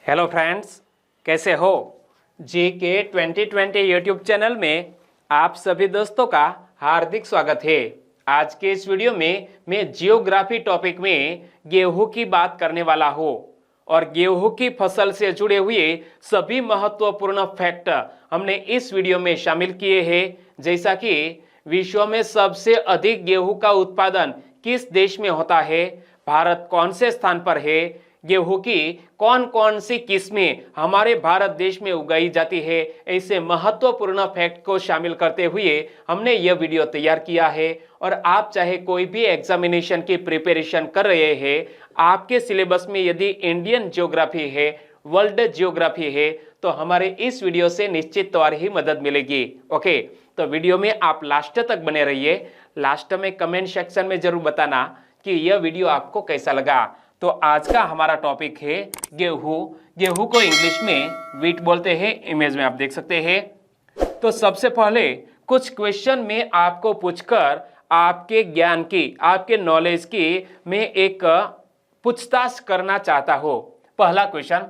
Hello friends, कैसे हो। GK 2020 YouTube channel में आप सभी दोस्तों का हार्दिक स्वागत है। आज के इस वीडियो में मैं जियोग्राफी टॉपिक में गेहूं की बात करने वाला हूं और गेहूं की फसल से जुड़े हुए सभी महत्वपूर्ण फैक्ट हमने इस वीडियो में शामिल किए हैं। जैसा कि विश्व में सबसे अधिक गेहूं का उत्पादन किस देश में होता है, भारत कौन से स्थान पर है, गेहूं की कौन कौन सी किस्में हमारे भारत देश में उगाई जाती है, ऐसे महत्वपूर्ण फैक्ट को शामिल करते हुए हमने यह वीडियो तैयार किया है। और आप चाहे कोई भी एग्जामिनेशन की प्रिपरेशन कर रहे हैं, आपके सिलेबस में यदि इंडियन ज्योग्राफी है, वर्ल्ड ज्योग्राफी है, तो हमारे इस वीडियो से निश्चित तौर ही मदद मिलेगी। ओके, तो वीडियो में आप लास्ट तक बने रहिए। लास्ट में कमेंट सेक्शन में जरूर बताना कि यह वीडियो आपको कैसा लगा। तो आज का हमारा टॉपिक है गेहूं। गेहूं को इंग्लिश में व्हीट बोलते हैं, इमेज में आप देख सकते हैं। तो सबसे पहले कुछ क्वेश्चन में आपको पूछकर आपके ज्ञान की, आपके नॉलेज की मैं एक पूछताछ करना चाहता हूं। पहला क्वेश्चन,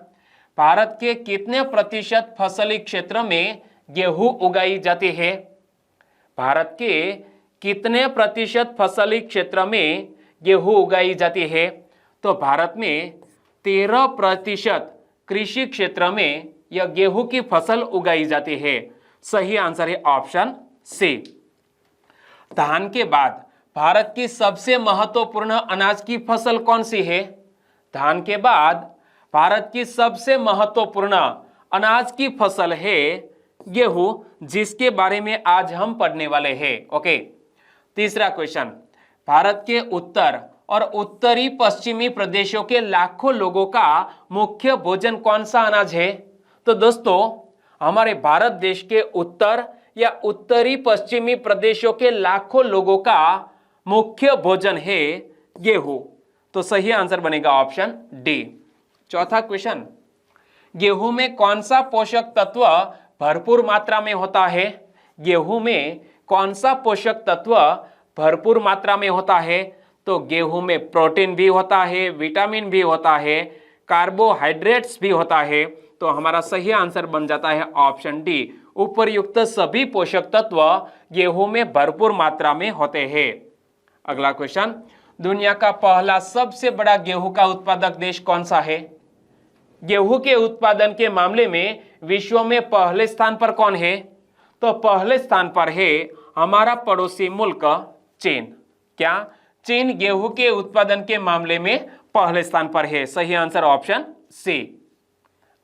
भारत के कितने प्रतिशत फसली क्षेत्र में गेहूं उगाई जाती है? भारत के कितने प्रतिशत फसली क्षेत्र में गेहूं उगाई जाती है? तो भारत में 13% कृषि क्षेत्र में यह गेहूं की फसल उगाई जाती है। सही आंसर है ऑप्शन सी। धान के बाद भारत की सबसे महत्वपूर्ण अनाज की फसल कौन सी है? धान के बाद भारत की सबसे महत्वपूर्ण अनाज की फसल है गेहूं, जिसके बारे में आज हम पढ़ने वाले हैं। ओके, तीसरा क्वेश्चन, भारत के उत्तर और उत्तरी पश्चिमी प्रदेशों के लाखों लोगों का मुख्य भोजन कौन सा अनाज है? तो दोस्तों, हमारे भारत देश के उत्तर या उत्तरी पश्चिमी प्रदेशों के लाखों लोगों का मुख्य भोजन है गेहूं। तो सही आंसर बनेगा ऑप्शन डी। चौथा क्वेश्चन, गेहूं में कौन सा पोषक तत्व भरपूर मात्रा में होता है? गेहूं में कौन सा पोषक तत्व भरपूर मात्रा में होता है? तो गेहूं में प्रोटीन भी होता है, विटामिन भी होता है, कार्बोहाइड्रेट्स भी होता है। तो हमारा सही आंसर बन जाता है ऑप्शन डी। उपरयुक्त सभी पोषक तत्व गेहूं में भरपूर मात्रा में होते हैं। अगला क्वेश्चन, दुनिया का पहला सबसे बड़ा गेहूं का उत्पादक देश कौन सा है? गेहूं के उत्पादन के मामले में विश्व में पहले स्थान पर कौन है? तो पहले स्थान पर है हमारा पड़ोसी मुल्क चीन। क्या चीन गेहूं के उत्पादन के मामले में पहले स्थान पर है? सही आंसर ऑप्शन सी।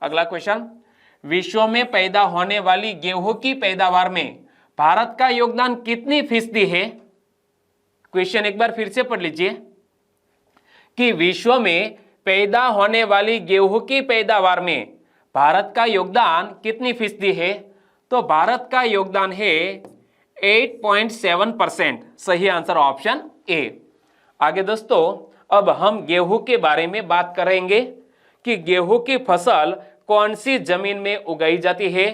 अगला क्वेश्चन, विश्व में पैदा होने वाली गेहूं की पैदावार में भारत का योगदान कितनी फीसदी है? क्वेश्चन एक बार फिर से पढ़ लीजिए कि विश्व में पैदा होने वाली गेहूं की पैदावार में भारत का योगदान कितनी फीसदी है? तो भारत का योगदान है 8.7%। सही आंसर ऑप्शन ए। आगे दोस्तों, अब हम गेहूं के बारे में बात करेंगे कि गेहूं की फसल कौन सी जमीन में उगाई जाती है,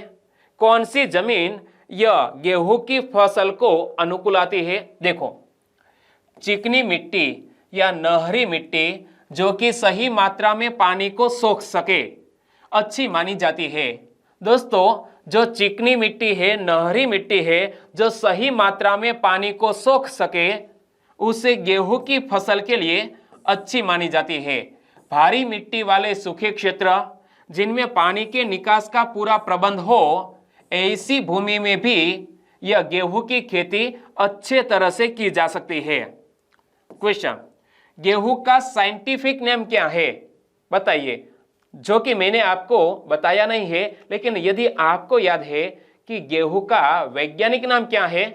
कौन सी जमीन यह गेहूं की फसल को अनुकूल आती है। देखो, चिकनी मिट्टी या नहरी मिट्टी जो कि सही मात्रा में पानी को सोख सके, अच्छी मानी जाती है। दोस्तों, जो चिकनी मिट्टी है, नहरी मिट्टी है, जो सही मात्रा में पानी को सोख सके, उसे गेहूं की फसल के लिए अच्छी मानी जाती है। भारी मिट्टी वाले सूखे क्षेत्र जिनमें पानी के निकास का पूरा प्रबंध हो, ऐसी भूमि में भी यह गेहूं की खेती अच्छे तरह से की जा सकती है। क्वेश्चन, गेहूं का साइंटिफिक नेम क्या है? बताइए। जो कि मैंने आपको बताया नहीं है, लेकिन यदि आपको याद है कि गेहूं का वैज्ञानिक नाम क्या है,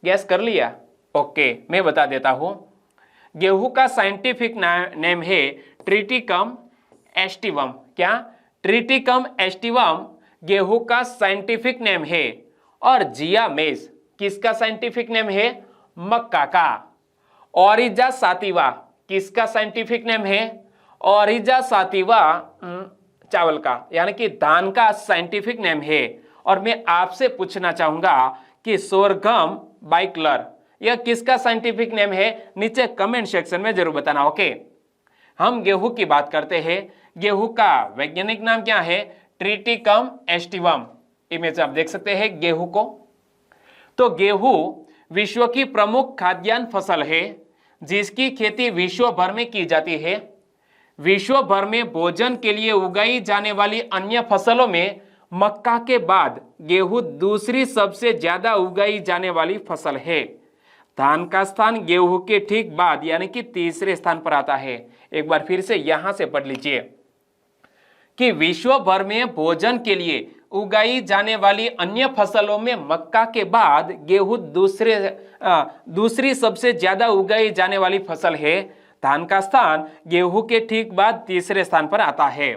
गैस कर लिया? ओके, मैं बता देता हूं। गेहूं का साइंटिफिक नेम है ट्रिटिकम एस्टिवम। क्या? ट्रिटिकम एस्टिवम गेहूं का साइंटिफिक नेम है। और जिया मेज किसका साइंटिफिक नेम है? मक्का का। ओरिजा सातिवा किसका साइंटिफिक नेम है? ओरिजा सातिवा चावल का, यानी कि धान का साइंटिफिक नेम है। और मैं आपसे पूछना चाहूंगा कि सोरगम बाइकलर यह किसका साइंटिफिक नेम है? नीचे कमेंट सेक्शन में जरूर बताना। ओके, हम गेहूं की बात करते हैं। गेहूं का वैज्ञानिक नाम क्या है? Triticum aestivum. इमेज आप देख सकते हैं गेहूं को। तो गेहूं विश्व की प्रमुख खाद्यान्न फसल है जिसकी खेती विश्व भर में की जाती है। विश्व भर में भोजन के लिए उगाई जाने वाली अन्य फसलों में मक्का के बाद गेहूं दूसरी सबसे ज्यादा उगाई जाने वाली फसल है। धान का स्थान गेहूं के ठीक बाद यानी कि तीसरे स्थान पर आता है। एक बार फिर से यहां से पढ़ लीजिए कि विश्व भर में भोजन के लिए उगाई जाने वाली अन्य फसलों में मक्का के बाद गेहूं दूसरी सबसे ज्यादा उगाई जाने वाली फसल है। धान का स्थान गेहूं के ठीक बाद तीसरे स्थान पर आता है।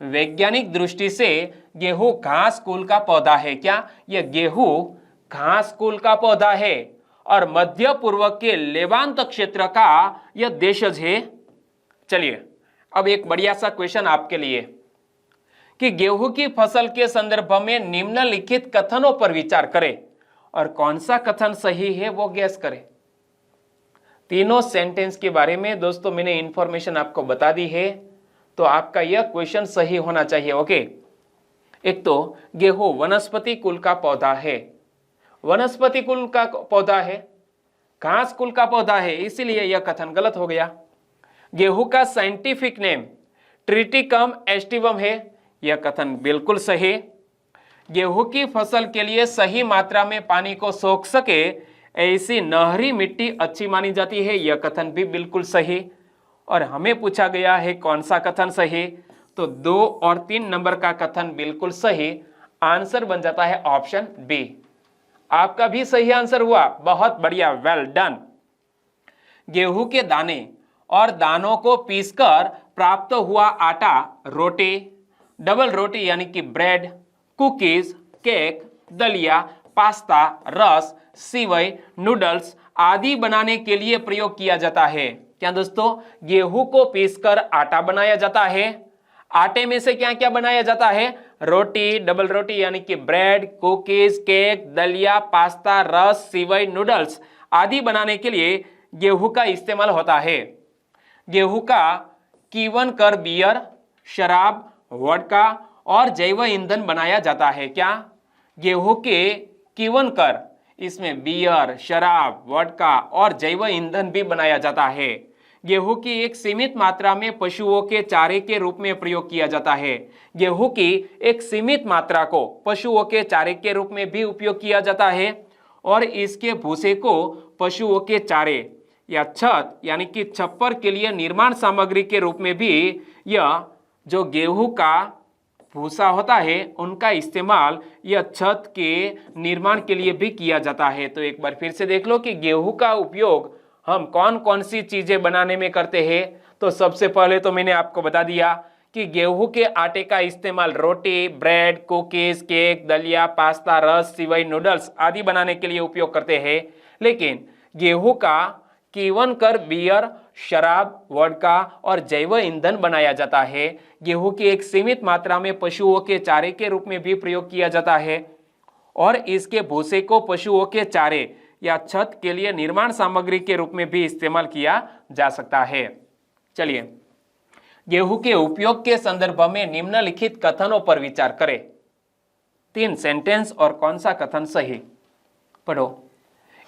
वैज्ञानिक दृष्टि से गेहूं घास कुल का पौधा है। क्या यह गेहूं घास कुल का पौधा है और मध्य पूर्व के लेवांत क्षेत्र का यह देशज है। चलिए अब एक बढ़िया सा क्वेश्चन आपके लिए कि गेहूं की फसल के संदर्भ में निम्नलिखित कथनों पर विचार करें और कौन सा कथन सही है वो गैस करें। तीनों सेंटेंस के बारे में दोस्तों मैंने इंफॉर्मेशन आपको बता दी है, तो आपका यह क्वेश्चन सही होना चाहिए। ओके, एक तो गेहूं वनस्पति कुल का पौधा है, वनस्पति कुल का पौधा है, घास कुल का पौधा है, इसीलिए यह कथन गलत हो गया। गेहूं का साइंटिफिक नेम ट्रिटिकम एस्टिवम है, यह कथन बिल्कुल सही। गेहूं की फसल के लिए सही मात्रा में पानी को सोख सके ऐसी नहरी मिट्टी अच्छी मानी जाती है, यह कथन भी बिल्कुल सही। और हमें पूछा गया है कौन सा कथन सही, तो 2 और 3 नंबर का कथन बिल्कुल सही। आंसर बन जाता है ऑप्शन बी। आपका भी सही आंसर हुआ, बहुत बढ़िया, वेल डन। गेहूं के दाने और दानों को पीसकर प्राप्त हुआ आटा रोटी, डबल रोटी यानी कि ब्रेड, कुकीज, केक, दलिया, पास्ता, रस, सिवई, नूडल्स आदि बनाने के लिए प्रयोग किया जाता है। क्या दोस्तों? गेहूं को पीसकर आटा बनाया जाता है। आटे में से क्या क्या बनाया जाता है? रोटी, डबल रोटी यानी कि ब्रेड, कुकीज, केक, दलिया, पास्ता, रस, सिवई, नूडल्स आदि बनाने के लिए गेहूं का इस्तेमाल होता है। गेहूं का कीवन कर बियर, शराब, वोडका और जैव ईंधन बनाया जाता है। क्या? गेहूं के कीवन कर, इसमें बियर, शराब, वोडका और जैव ईंधन भी बनाया जाता है। गेहूं की एक सीमित मात्रा में पशुओं के चारे के रूप में प्रयोग किया जाता है। गेहूं की एक सीमित मात्रा को पशुओं के चारे के रूप में भी उपयोग किया जाता है और इसके भूसे को पशुओं के चारे या छत यानी कि छप्पर के लिए निर्माण सामग्री के रूप में भी यह जो गेहूं का भूसा होता है उनका इस्तेमाल यह छत के निर्माण के लिए भी किया जाता है। तो एक बार फिर से देख लो कि गेहूं का उपयोग हम कौन कौन सी चीजें बनाने में करते हैं। तो सबसे पहले तो मैंने आपको बता दिया कि गेहूं के आटे का इस्तेमाल रोटी, ब्रेड, कुकीज, केक, दलिया, पास्ता, रस, सिवई, नूडल्स आदि बनाने के लिए उपयोग करते हैं। लेकिन गेहूं का कीवन कर बियर, शराब, वोडका और जैव ईंधन बनाया जाता है। गेहूं की एक सीमित मात्रा में पशुओं के चारे के रूप में भी प्रयोग किया जाता है और इसके भूसे को पशुओं के चारे या छत के लिए निर्माण सामग्री के रूप में भी इस्तेमाल किया जा सकता है। चलिए गेहूं के उपयोग के संदर्भ में निम्नलिखित कथनों पर विचार करें। 3 सेंटेंस और कौन सा कथन सही? पढ़ो।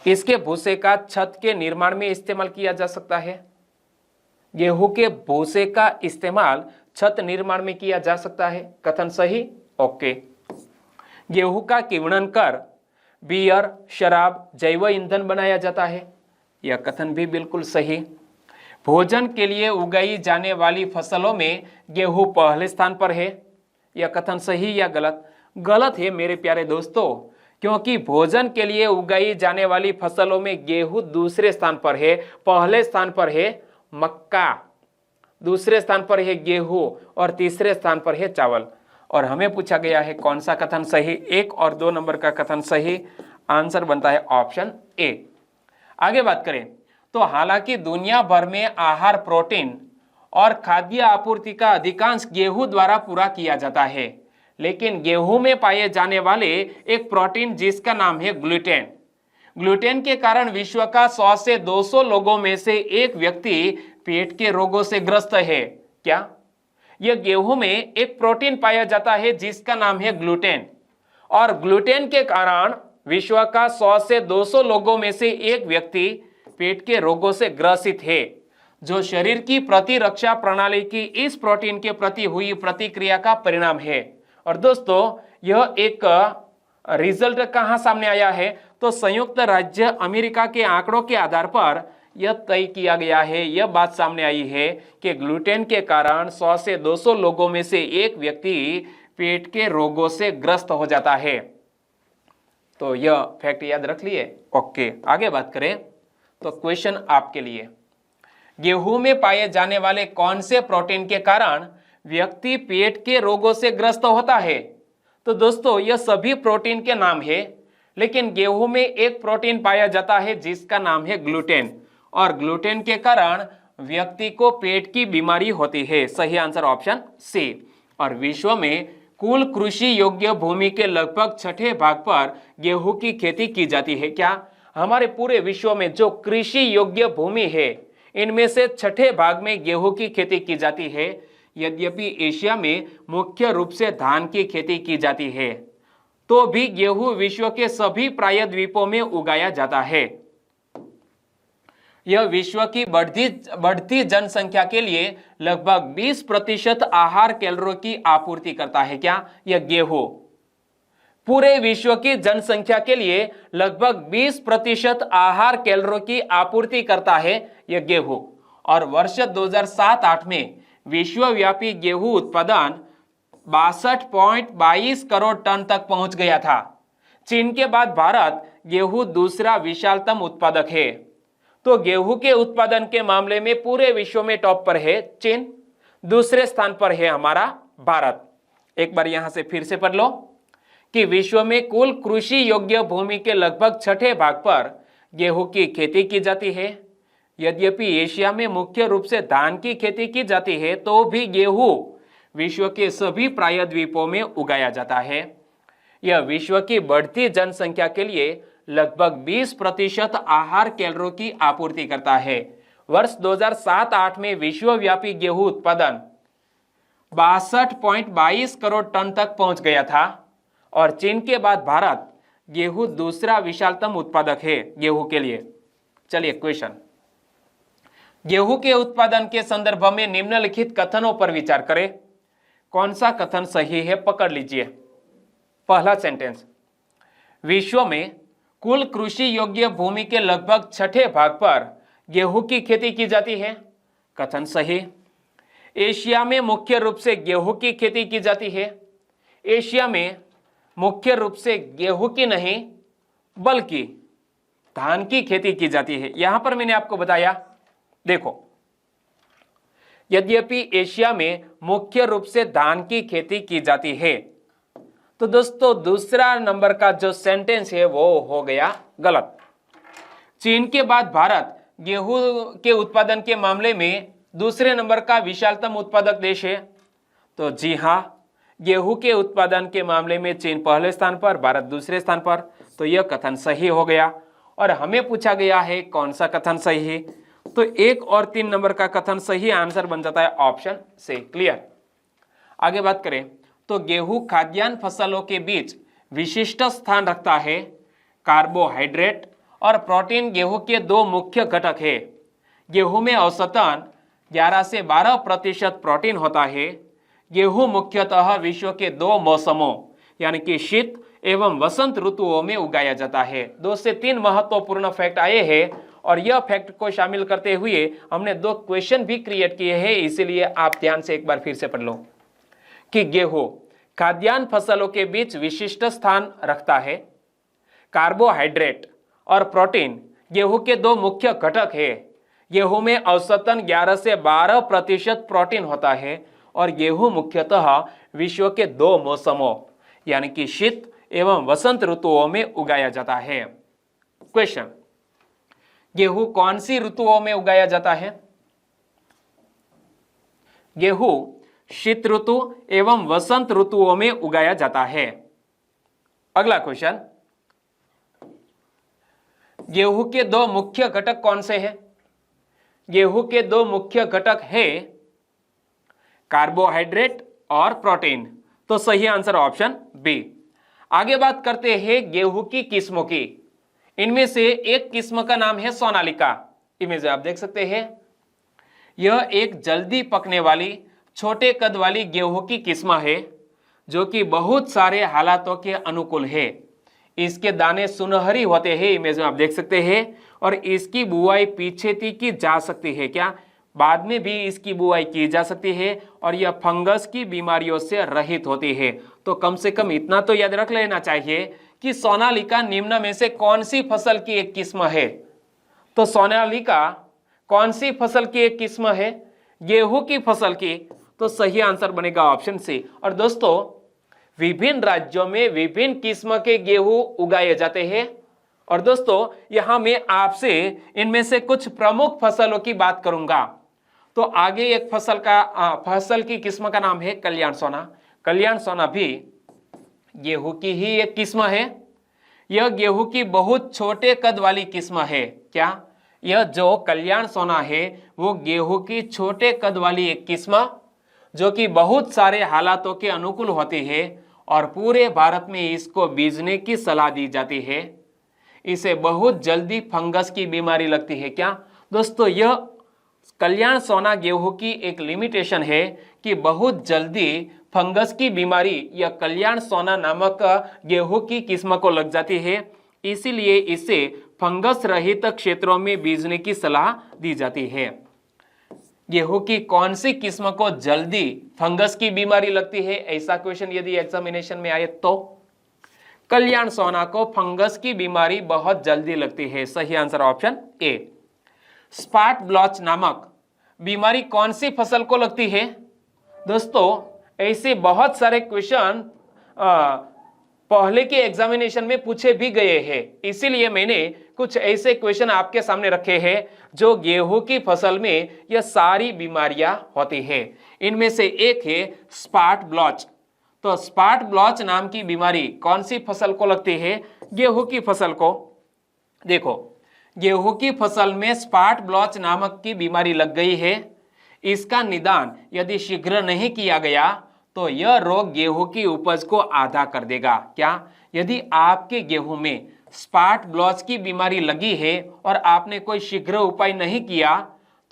इसके भूसे का छत के निर्माण में इस्तेमाल किया जा सकता है। गेहूं के भूसे का इस्तेमाल छत निर्माण में किया जा सकता है, कथन सही। ओके। गेहूं का किण्वन कर बियर, शराब, जैव ईंधन बनाया जाता है, यह कथन भी बिल्कुल सही। भोजन के लिए उगाई जाने वाली फसलों में गेहूं पहले स्थान पर है, यह कथन सही या गलत? गलत है मेरे प्यारे दोस्तों, क्योंकि भोजन के लिए उगाई जाने वाली फसलों में गेहूं दूसरे स्थान पर है। पहले स्थान पर है मक्का, दूसरे स्थान पर है गेहूं और तीसरे स्थान पर है चावल। और हमें पूछा गया है कौन सा कथन सही? 1 और 2 नंबर का कथन सही। आंसर बनता है ऑप्शन ए। आगे बात करें तो हालांकि दुनिया भर में आहार, प्रोटीन और खाद्य आपूर्ति का अधिकांश गेहूं द्वारा पूरा किया जाता है, लेकिन गेहूं में पाए जाने वाले एक प्रोटीन जिसका नाम है ग्लूटेन के कारण विश्व का 100 से 200 लोगों में से एक व्यक्ति पेट के रोगों से ग्रस्त है। क्या? यह गेहूं में एक प्रोटीन पाया जाता है जिसका नाम है ग्लूटेन, और ग्लूटेन के कारण विश्व का 100 से 200 लोगों में से एक व्यक्ति पेट के रोगों से ग्रसित है, जो शरीर की प्रतिरक्षा प्रणाली की इस प्रोटीन के प्रति हुई प्रतिक्रिया का परिणाम है। और दोस्तों, यह एक रिजल्ट कहां सामने आया है? तो संयुक्त राज्य अमेरिका के आंकड़ों के आधार पर यह तय किया गया है, यह बात सामने आई है कि ग्लूटेन के कारण 100 से 200 लोगों में से एक व्यक्ति पेट के रोगों से ग्रस्त हो जाता है। तो यह फैक्ट याद रख लिए। ओके, आगे बात करें तो क्वेश्चन आपके लिए, गेहूं में पाए जाने वाले कौन से प्रोटीन के कारण व्यक्ति पेट के रोगों से ग्रस्त होता है? तो दोस्तों, यह सभी प्रोटीन के नाम है, लेकिन गेहूं में एक प्रोटीन पाया जाता है जिसका नाम है ग्लूटेन, और ग्लूटेन के कारण व्यक्ति को पेट की बीमारी होती है। सही आंसर ऑप्शन सी। और विश्व में कुल कृषि योग्य भूमि के लगभग 6ठे भाग पर गेहूं की खेती की जाती है। क्या? हमारे पूरे विश्व में जो कृषि योग्य भूमि है, इनमें से 6ठे भाग में गेहूं की खेती की जाती है। यद्यपि एशिया में मुख्य रूप से धान की खेती की जाती है, तो भी गेहूं विश्व के सभी प्रायद्वीपों में उगाया जाता है। यह विश्व की बढ़ती जनसंख्या के लिए लगभग 20% आहार कैलोरी की आपूर्ति करता है। क्या? यह गेहूं पूरे विश्व की जनसंख्या के लिए लगभग 20% आहार कैलोरी की आपूर्ति करता है, यह गेहूं। और वर्ष 2007-8 में विश्वव्यापी गेहूं उत्पादन 62.22 करोड़ टन तक पहुंच गया था। चीन के बाद भारत गेहूं दूसरा विशालतम उत्पादक है। तो गेहूं के उत्पादन के मामले में पूरे विश्व में टॉप पर है चीन, दूसरे स्थान पर है हमारा भारत। एक बार यहां से फिर से पढ़ लो कि विश्व में कुल कृषि योग्य भूमि के लगभग 6ठे भाग पर गेहूं की खेती की जाती है। यद्यपि एशिया में मुख्य रूप से धान की खेती की जाती है, तो भी गेहूं विश्व के सभी प्रायद्वीपों में उगाया जाता है। यह विश्व की बढ़ती जनसंख्या के लिए लगभग 20% आहार कैलोरी की आपूर्ति करता है। वर्ष 2007-8 में विश्वव्यापी गेहूं उत्पादन 62.22 करोड़ टन तक पहुंच गया था, और चीन के बाद भारत गेहूं दूसरा विशालतम उत्पादक है गेहूं के लिए। चलिए क्वेश्चन, गेहूं के उत्पादन के संदर्भ में निम्नलिखित कथनों पर विचार करें। कौन सा कथन सही है? पकड़ लीजिए। पहला सेंटेंस, विश्व में कुल कृषि योग्य भूमि के लगभग 6ठे भाग पर गेहूं की खेती की जाती है। कथन सही। एशिया में मुख्य रूप से गेहूं की खेती की जाती है। एशिया में मुख्य रूप से गेहूं की नहीं बल्कि धान की खेती की जाती है। यहां पर मैंने आपको बताया, देखो, यद्यपि एशिया में मुख्य रूप से धान की खेती की जाती है, तो दोस्तों दूसरा नंबर का जो सेंटेंस है वो हो गया गलत। चीन के बाद भारत गेहूं के उत्पादन के मामले में दूसरे नंबर का विशालतम उत्पादक देश है। तो जी हां, गेहूं के उत्पादन के मामले में चीन पहले स्थान पर, भारत दूसरे स्थान पर। तो यह कथन सही हो गया। और हमें पूछा गया है कौन सा कथन सही है, तो 1 और 3 नंबर का कथन सही आंसर बन जाता है ऑप्शन से। क्लियर। आगे बात करें तो गेहूं खाद्यान्न फसलों के बीच विशिष्ट स्थान रखता है। कार्बोहाइड्रेट और प्रोटीन गेहूं के 2 मुख्य घटक है। गेहूं में औसतन 11 से 12% प्रोटीन होता है। गेहूं मुख्यतः विश्व के 2 मौसमों यानी कि शीत एवं वसंत ऋतुओं में उगाया जाता है। 2 से 3 महत्वपूर्ण फैक्ट आए हैं, और यह फैक्ट को शामिल करते हुए हमने 2 क्वेश्चन भी क्रिएट किए हैं, इसीलिए आप ध्यान से एक बार फिर से पढ़ लो कि गेहूं खाद्यान्न फसलों के बीच विशिष्ट स्थान रखता है। कार्बोहाइड्रेट और प्रोटीन गेहूं के 2 मुख्य घटक है। गेहूं में औसतन 11 से 12% प्रोटीन होता है, और गेहूं मुख्यतः विश्व के 2 मौसमों यानी कि शीत एवं वसंत ऋतुओं में उगाया जाता है। क्वेश्चन, गेहूं कौन सी ऋतुओं में उगाया जाता है? गेहूं शीत ऋतु एवं वसंत ऋतुओं में उगाया जाता है। अगला क्वेश्चन, गेहूं के 2 मुख्य घटक कौन से हैं? गेहूं के दो मुख्य घटक है कार्बोहाइड्रेट और प्रोटीन। तो सही आंसर ऑप्शन बी। आगे बात करते हैं गेहूं की किस्मों की। इनमें से एक किस्म का नाम है सोनालिका। इमेज आप देख सकते हैं। यह एक जल्दी पकने वाली छोटे कद वाली गेहूं की किस्म है जो कि बहुत सारे हालातों के अनुकूल है। इसके दाने सुनहरी होते हैं, इमेज में आप देख सकते हैं, और इसकी बुआई पीछे तक की जा सकती है। क्या बाद में भी इसकी बुआई की जा सकती है और यह फंगस की बीमारियों से रहित होती है। तो कम से कम इतना तो याद रख लेना चाहिए कि सोनालिका निम्न में से कौन सी फसल की एक किस्म है। तो सोनालिका कौन सी फसल की एक किस्म है? गेहूं की फसल की। तो सही आंसर बनेगा ऑप्शन सी। और दोस्तों, विभिन्न राज्यों में विभिन्न किस्म के गेहूं उगाए जाते हैं। और दोस्तों, यहां मैं आपसे इनमें से कुछ प्रमुख फसलों की बात करूंगा। तो आगे एक फसल की किस्म का नाम है कल्याण सोना। कल्याण सोना भी गेहूं की ही एक किस्म है। यह गेहूं की बहुत छोटे कद वाली किस्म है। क्या यह जो कल्याण सोना है वो गेहूं की छोटे कद वाली एक किस्म जो कि बहुत सारे हालातों के अनुकूल होती है और पूरे भारत में इसको बीजने की सलाह दी जाती है। इसे बहुत जल्दी फंगस की बीमारी लगती है। क्या दोस्तों, यह कल्याण सोना गेहूं की एक लिमिटेशन है कि बहुत जल्दी फंगस की बीमारी यह कल्याण सोना नामक गेहूं की किस्म को लग जाती है। इसीलिए इसे फंगस रहित क्षेत्रों में बीजने की सलाह दी जाती है। गेहूं की कौन सी किस्म को जल्दी फंगस की बीमारी लगती है, ऐसा क्वेश्चन यदि एग्जामिनेशन में आए तो कल्याण सोना को फंगस की बीमारी बहुत जल्दी लगती है। सही answer option A. Spot blotch नामक बीमारी कौन सी फसल को लगती है? दोस्तों, ऐसे बहुत सारे क्वेश्चन पहले के एग्जामिनेशन में पूछे भी गए हैं, इसीलिए मैंने कुछ ऐसे क्वेश्चन आपके सामने रखे हैं जो गेहूं की फसल में यह सारी बीमारियां होती है। इनमें से एक है स्पॉट ब्लॉच। तो स्पॉट ब्लॉच नाम की बीमारी कौन सी फसल को लगती है? गेहूं की फसल को। देखो, गेहूं की फसल में स्पॉट ब्लॉच नामक की बीमारी लग गई है। इसका निदान यदि शीघ्र नहीं किया गया तो यह रोग गेहूं की उपज को आधा कर देगा। क्या यदि आपके गेहूं में स्पॉट ब्लॉच की बीमारी लगी है और आपने कोई शीघ्र उपाय नहीं किया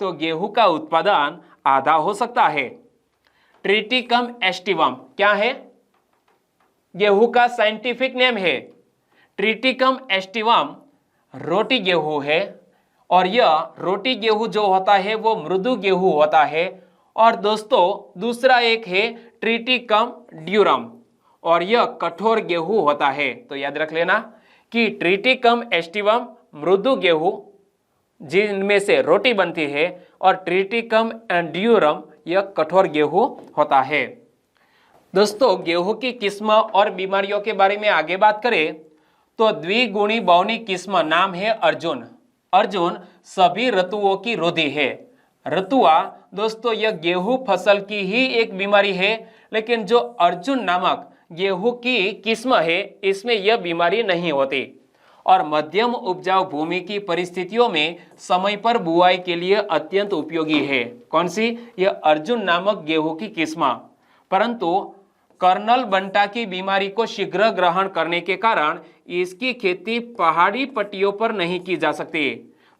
तो गेहूं का उत्पादन आधा हो सकता है। ट्रिटिकम एस्टिवम क्या है? गेहूं का साइंटिफिक नेम है। ट्रिटिकम एस्टिवम रोटी गेहूं है और यह रोटी गेहूं जो होता है वो मृदु गेहूं होता है। और दोस्तों, दूसरा एक है ट्रिटिकम ड्यूरम और यह कठोर गेहूं होता है। तो याद रख लेना कि ट्रिटिकम एस्टिवम मृदु गेहूं जिनमें से रोटी बनती है और ट्रिटिकम ड्यूरम यह कठोर गेहूं होता है। दोस्तों, गेहूं की किस्म और बीमारियों के बारे में आगे बात करें तो द्विगुणी बहुनी किस्म नाम है अर्जुन। अर्जुन सभी ऋतुओं की रोधी है। ऋतुआ दोस्तों, यह गेहूं फसल की ही एक बीमारी है, लेकिन जो अर्जुन नामक गेहूं की किस्म है इसमें यह बीमारी नहीं होती और मध्यम उपजाऊ भूमि की परिस्थितियों में समय पर बुआई के लिए अत्यंत उपयोगी है। कौन सी? यह अर्जुन नामक गेहूं की किस्म। परंतु कर्नल बंटा की बीमारी को शीघ्र ग्रहण करने के कारण इसकी खेती पहाड़ी पट्टियों पर नहीं की जा सकती।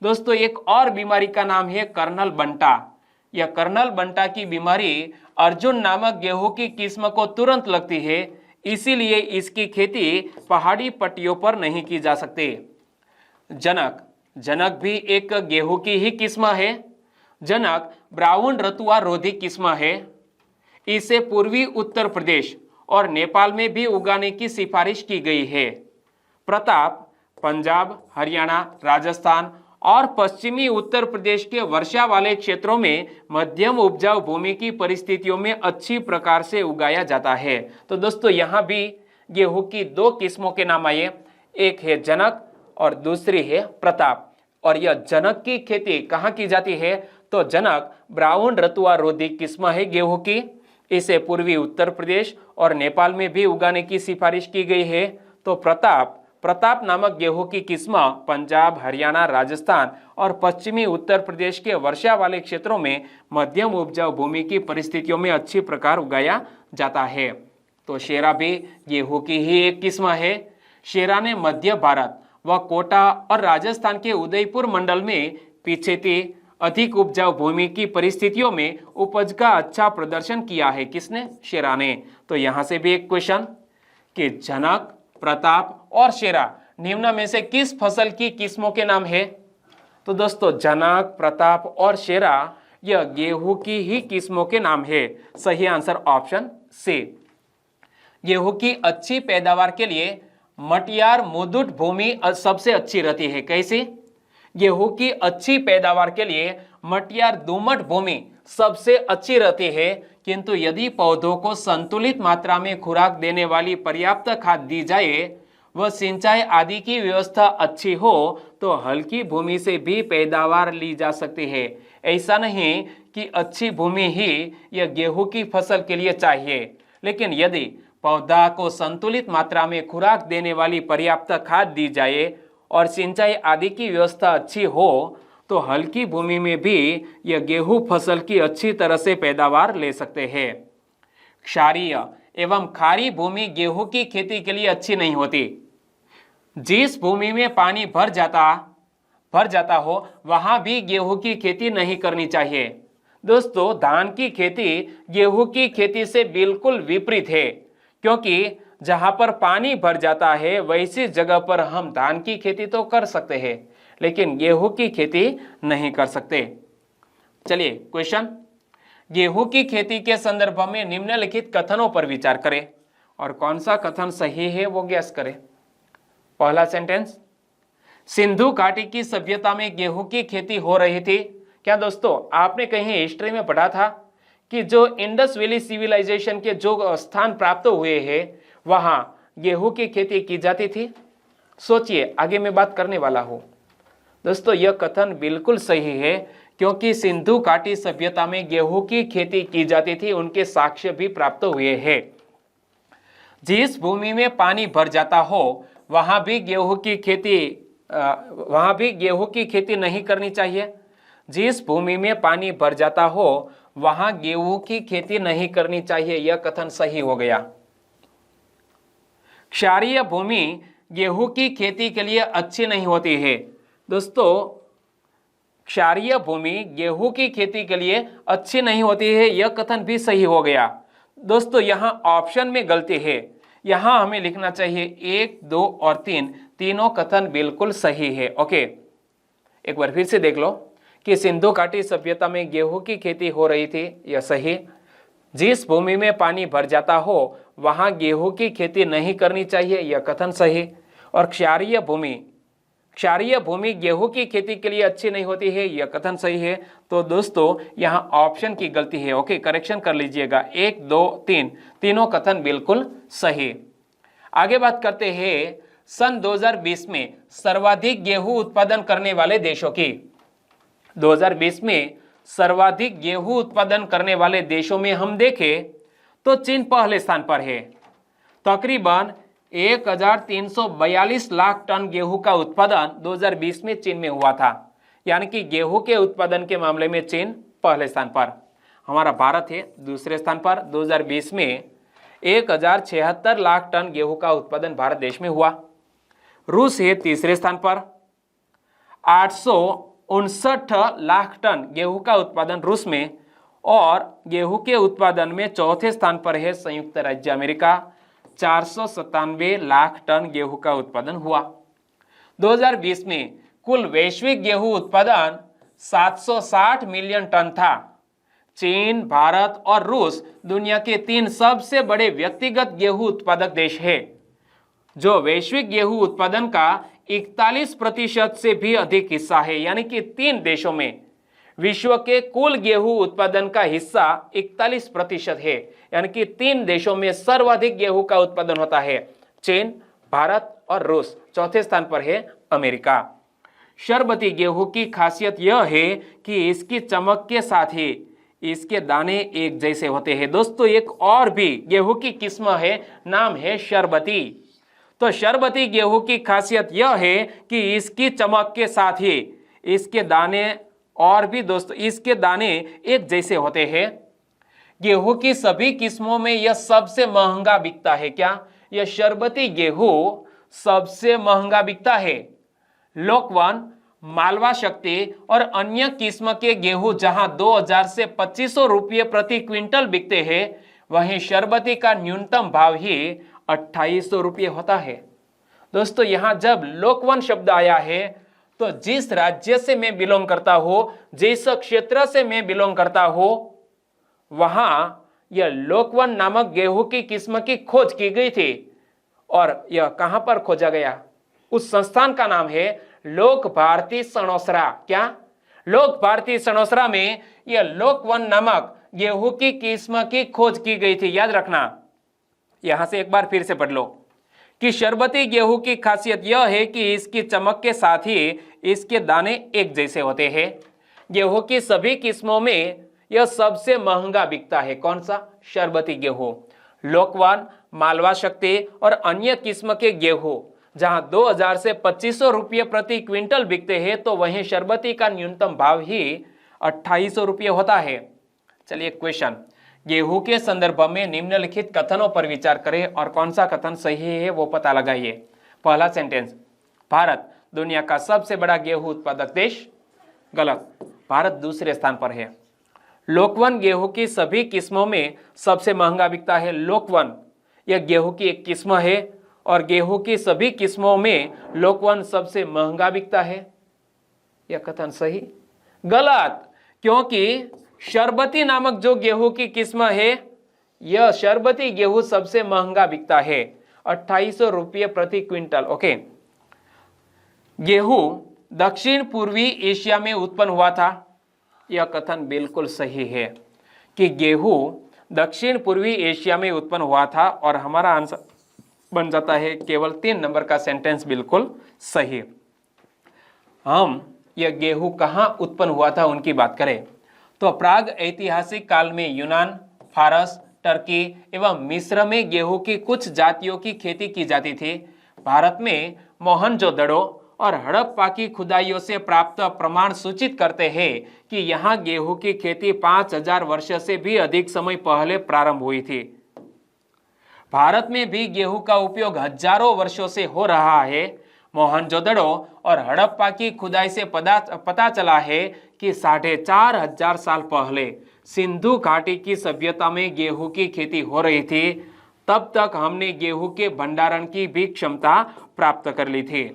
दोस्तों, एक और बीमारी का नाम है कर्नल बंटा। यह कर्नल बंटा की बीमारी अर्जुन नामक गेहूं की किस्म को तुरंत लगती है, इसीलिए इसकी खेती पहाड़ी पट्टियों पर नहीं की जा सकती। जनक जनक भी एक गेहूं की ही किस्म है। जनक ब्राउन रतुआ रोधी किस्म है। इसे पूर्वी उत्तर प्रदेश और नेपाल में भी उगाने की सिफारिश की गई है। प्रताप पंजाब, हरियाणा, राजस्थान और पश्चिमी उत्तर प्रदेश के वर्षा वाले क्षेत्रों में मध्यम उपजाऊ भूमि की परिस्थितियों में अच्छी प्रकार से उगाया जाता है। तो दोस्तों, यहाँ भी गेहूं की दो किस्मों के नाम आए, एक है जनक और दूसरी है प्रताप। और यह जनक की खेती कहाँ की जाती है? तो जनक ब्राउन रतुआ रोधी किस्म है गेहूं की। इसे पूर्वी उत्तर प्रदेश और नेपाल में भी उगाने की सिफारिश की गई है। तो प्रताप प्रताप नामक गेहूं की किस्म पंजाब, हरियाणा, राजस्थान और पश्चिमी उत्तर प्रदेश के वर्षा वाले क्षेत्रों में मध्यम उपजाऊ भूमि की परिस्थितियों में अच्छी प्रकार उगाया जाता है। तो शेरा भी गेहूं की ही एक किस्म है। शेरा ने मध्य भारत व कोटा और राजस्थान के उदयपुर मंडल में पीछे अधिक उपजाऊ भूमि की परिस्थितियों में उपज का अच्छा प्रदर्शन किया है। किसने? शेरा ने। तो यहां से भी एक क्वेश्चन कि जनक, प्रताप और शेरा निम्न में से किस फसल की किस्मों के नाम है? तो दोस्तों जनक, प्रताप और शेरा यह गेहूं की ही किस्मों के नाम है। सही आंसर ऑप्शन सी। गेहूं की अच्छी पैदावार के लिए मटियार मुदुट भूमि सबसे अच्छी रहती है। कैसी? गेहूं की अच्छी पैदावार के लिए मटियार दोमट भूमि सबसे अच्छी रहती है, किंतु यदि पौधों को संतुलित मात्रा में खुराक देने वाली पर्याप्त खाद दी जाए व सिंचाई आदि की व्यवस्था अच्छी हो तो हल्की भूमि से भी पैदावार ली जा सकती है। ऐसा नहीं कि अच्छी भूमि ही यह गेहूं की फसल के लिए चाहिए, लेकिन यदि पौधा को संतुलित मात्रा में खुराक देने वाली पर्याप्त खाद दी जाए और सिंचाई आदि की व्यवस्था अच्छी हो तो हल्की भूमि में भी यह गेहूं फसल की अच्छी तरह से पैदावार ले सकते हैं। क्षारीय एवं खारी भूमि गेहूं की खेती के लिए अच्छी नहीं होती। जिस भूमि में पानी भर जाता हो वहां भी गेहूं की खेती नहीं करनी चाहिए। दोस्तों धान की खेती गेहूं की खेती से बिल्कुल विपरीत है, क्योंकि जहां पर पानी भर जाता है वैसी जगह पर हम धान की खेती तो कर सकते हैं, लेकिन गेहूं की खेती नहीं कर सकते। चलिए क्वेश्चन, गेहूं की खेती के संदर्भ में निम्नलिखित कथनों पर विचार करें और कौन सा कथन सही है वो गैस करें। पहला सेंटेंस, सिंधु घाटी की सभ्यता में गेहूं की खेती हो रही थी। क्या दोस्तों आपने कहीं हिस्ट्री में पढ़ा था कि जो इंडस वैली सिविलाइजेशन के जो स्थान प्राप्त हुए हैं वहां गेहूं की खेती की जाती थी? सोचिए, आगे मैं बात करने वाला हूं। दोस्तों यह कथन बिल्कुल सही है, क्योंकि सिंधु घाटी सभ्यता में गेहूं की खेती की जाती थी, उनके साक्ष्य भी प्राप्त हुए हैं। जिस भूमि में पानी भर जाता हो वहां भी गेहूं की खेती नहीं करनी चाहिए। जिस भूमि में पानी भर जाता हो वहां गेहूं की खेती नहीं करनी चाहिए, यह कथन सही हो गया। क्षारीय भूमि गेहूं की खेती के लिए अच्छी नहीं होती है। दोस्तों क्षारीय भूमि गेहूं की खेती के लिए अच्छी नहीं होती है, यह कथन भी सही हो गया। दोस्तों यहां ऑप्शन में गलती है, यहां हमें लिखना चाहिए 1, 2 और 3, तीनों कथन बिल्कुल सही है। ओके, एक बार फिर से देख लो कि सिंधु घाटी सभ्यता में गेहूं की खेती हो रही थी, यह सही। जिस भूमि में पानी भर जाता हो वहां गेहूं की खेती नहीं करनी चाहिए, यह कथन सही। और क्षारीय भूमि गेहूं की खेती के लिए अच्छी नहीं होती है, यह कथन सही है। तो दोस्तों यहां ऑप्शन की गलती है। ओके, करेक्शन कर लीजिएगा। 1, 2, 3 तीनों कथन बिल्कुल सही। आगे बात करते हैं सन 2020 में सर्वाधिक गेहूं उत्पादन करने वाले देशों की। 2020 में सर्वाधिक गेहूं उत्पादन करने वाले देशों में हम देखें तो चीन पहले स्थान पर है। तकरीबन 1342 लाख टन गेहूं का उत्पादन 2020 में चीन में हुआ था, यानी कि गेहूं के उत्पादन के मामले में चीन पहले स्थान पर। हमारा भारत है दूसरे स्थान पर। 2020 में 1076 लाख टन गेहूं का उत्पादन भारत देश में हुआ। रूस है तीसरे स्थान पर, 859 लाख टन गेहूं का उत्पादन रूस में। और गेहूं के उत्पादन में चौथे स्थान पर है संयुक्त राज्य अमेरिका, 497 लाख टन गेहूं का उत्पादन हुआ। 2020 में कुल वैश्विक गेहूं उत्पादन 760 मिलियन टन था। चीन, भारत और रूस दुनिया के 3 सबसे बड़े व्यक्तिगत गेहूं उत्पादक देश है, जो वैश्विक गेहूं उत्पादन का 41% से भी अधिक हिस्सा है। यानी कि 3 देशों में विश्व के कुल गेहूं उत्पादन का हिस्सा 41% है। यानी कि 3 देशों में सर्वाधिक गेहूं का उत्पादन होता है, चीन, भारत और रूस। चौथे स्थान पर है अमेरिका। शरबती गेहूं की खासियत यह है कि इसकी चमक के साथ ही इसके दाने एक जैसे होते हैं। दोस्तों एक और भी गेहूं की किस्म है, नाम है शरबती। तो शरबती गेहूं की खासियत यह है कि इसकी चमक के साथ ही इसके दाने, और भी दोस्तों इसके दाने एक जैसे होते हैं। गेहूं की सभी किस्मों में यह सबसे महंगा बिकता है। क्या? यह शरबती गेहूं सबसे महंगा बिकता है। लोकवन, मालवा शक्ति और अन्य किस्म के गेहूं जहां 2000 से 2500 रुपये प्रति क्विंटल बिकते हैं, वहीं शरबती का न्यूनतम भाव ही 2800 रुपये होता है। दोस्तों यहां जब लोकवन शब्द आया है तो जिस राज्य से मैं बिलोंग करता हूं, जिस क्षेत्र से मैं बिलोंग करता हूं, वहां यह लोकवन नामक गेहूं की किस्म की खोज की गई थी। और यह कहां पर खोजा गया? उस संस्थान का नाम है लोक भारती सनोसरा। क्या? लोक भारती सनोसरा में यह लोकवन नामक गेहूं की किस्म की खोज की गई थी। याद रखना, यहां से एक बार फिर से पढ़ लो कि शरबती गेहूं की खासियत यह है कि इसकी चमक के साथ ही इसके दाने एक जैसे होते हैं। गेहूं की सभी किस्मों में यह सबसे महंगा बिकता है। कौन सा? शरबती गेहूं। लोकवन, मालवा शक्ति और अन्य किस्म के गेहूं जहां 2000 से 2500 रुपये प्रति क्विंटल बिकते हैं, तो वहीं शरबती का न्यूनतम भाव ही 2800 रुपये होता है। चलिए क्वेश्चन, गेहूं के संदर्भ में निम्नलिखित कथनों पर विचार करें और कौन सा कथन सही है वो पता लगाइए। पहला सेंटेंस, भारत दुनिया का सबसे बड़ा गेहूं उत्पादक देश। गलत, भारत दूसरे स्थान पर है। लोकवन गेहूं की सभी किस्मों में सबसे महंगा बिकता है। लोकवन यह गेहूं की एक किस्म है और गेहूं की सभी किस्मों में लोकवन सबसे महंगा बिकता है। यह कथन सही? गलत, क्योंकि शरबती नामक जो गेहूं की किस्म है, यह शरबती गेहूं सबसे महंगा बिकता है, 2800 रुपये प्रति क्विंटल। ओके, गेहूं दक्षिण पूर्वी एशिया में उत्पन्न हुआ था। यह कथन बिल्कुल सही है कि गेहूं दक्षिण पूर्वी एशिया में उत्पन्न हुआ था और हमारा आंसर बन जाता है केवल 3 नंबर का सेंटेंस बिल्कुल सही। हम यह गेहूं कहां उत्पन्न हुआ था उनकी बात करें तो प्राग ऐतिहासिक काल में यूनान, फारस, टर्की एवं मिस्र में गेहूं की कुछ जातियों की खेती की जाती थी। भारत में मोहनजोदड़ो और हड़प्पा की खुदाइयों से प्राप्त प्रमाण सूचित करते हैं कि यहाँ गेहूं की खेती 5000 वर्ष से भी अधिक समय पहले प्रारंभ हुई थी। भारत में भी गेहूं का उपयोग हजारों वर्षों से हो रहा है। मोहनजोदड़ो और हड़प्पा की खुदाई से पता चला है कि 4500 साल पहले सिंधु घाटी की सभ्यता में गेहूं की खेती हो रही थी। तब तक हमने गेहूं के भंडारण की भी क्षमता प्राप्त कर ली थी।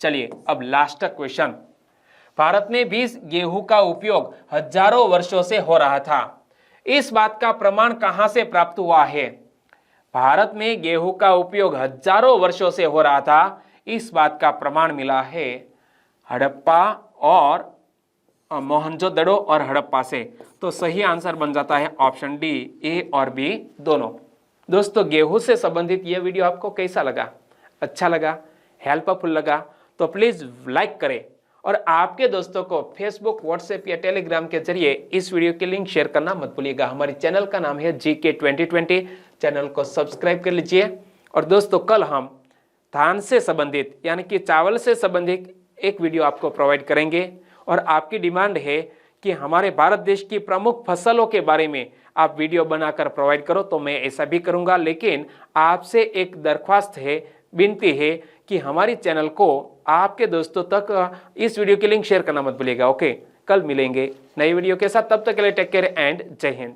चलिए अब लास्ट क्वेश्चन, भारत में भी गेहूं का उपयोग हजारों वर्षों से हो रहा था। इस बात का प्रमाण कहां से प्राप्त हुआ है? भारत में गेहूं का उपयोग हजारों वर्षों से हो रहा था, इस बात का प्रमाण मिला है हड़प्पा और मोहनजोदड़ो और हड़प्पा से। तो सही आंसर बन जाता है ऑप्शन डी, ए और बी दोनों। दोस्तों गेहूं से संबंधित यह वीडियो आपको कैसा लगा? अच्छा लगा, हेल्पफुल लगा तो प्लीज लाइक करें और आपके दोस्तों को फेसबुक, व्हाट्सएप या टेलीग्राम के जरिए इस वीडियो की लिंक शेयर करना मत भूलिएगा। हमारे चैनल का नाम है जीके 2020, चैनल को सब्सक्राइब कर लीजिए। और दोस्तों कल हम धान से संबंधित यानी कि चावल से संबंधित एक वीडियो आपको प्रोवाइड करेंगे और आपकी डिमांड है कि हमारे भारत देश की प्रमुख फसलों के बारे में आप वीडियो बनाकर प्रोवाइड करो, तो मैं ऐसा भी करूंगा। लेकिन आपसे एक दरख्वास्त है, विनती है कि हमारी चैनल को आपके दोस्तों तक इस वीडियो की लिंक शेयर करना मत भूलिएगा। ओके, कल मिलेंगे नई वीडियो के साथ, तब तक के लिए टेक केयर एंड जय हिंद।